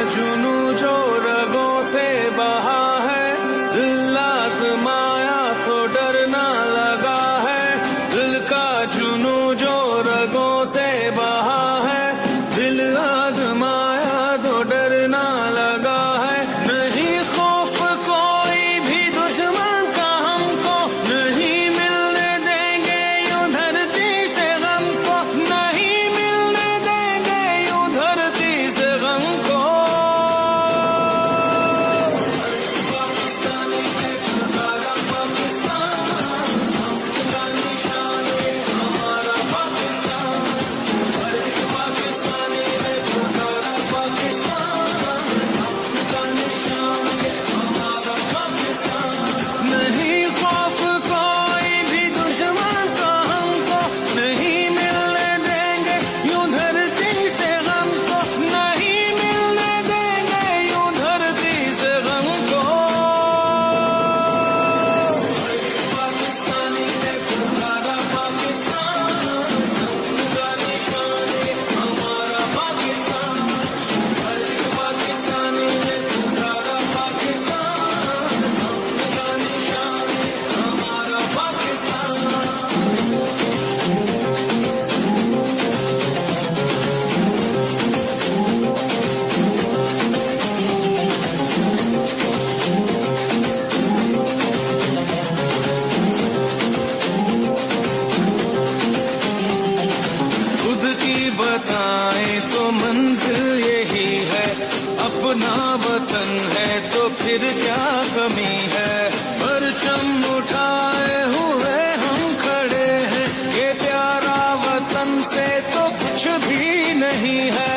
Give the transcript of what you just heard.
जुनू जो रगों से बहा है, दिल आजमाया तो डरना लगा है। दिल का जुनू जो रगों से बहा है, दिल आजमाया तो डरना लगा है। नहीं खौफ कोई भी दुश्मन का हमको, नहीं मिलने देंगे यूं धरती से गम को, नहीं मिलने देंगे यूं धरती से गम को। पाकिस्तानी है हमारा पाकिस्तान, हमका निशान है हमारा पाकिस्तान। हर एक पाकिस्तानी है हमारा पाकिस्तान, हमका निशान है हमारा पाकिस्तान। नहीं खौफ कोई भी दुश्मन का हमको, नहीं मिलने देंगे यूं धरती से गम को, नहीं मिलने देंगे यूं धरती से गम को। पाकिस्तानी है हमारा पाकिस्तान, हमका निशान है हमारा पाकिस्तान। हर एक पाकिस्तानी है हमारा पाकिस्तान, हमका निशान है हमारा पाकिस्तान। खुद की बताएं तो मंजिल यही है, अपना वतन है तो फिर क्या कमी है। परचम उठाए हुए हम खड़े हैं, ये प्यारा वतन से तो कुछ भी नहीं है।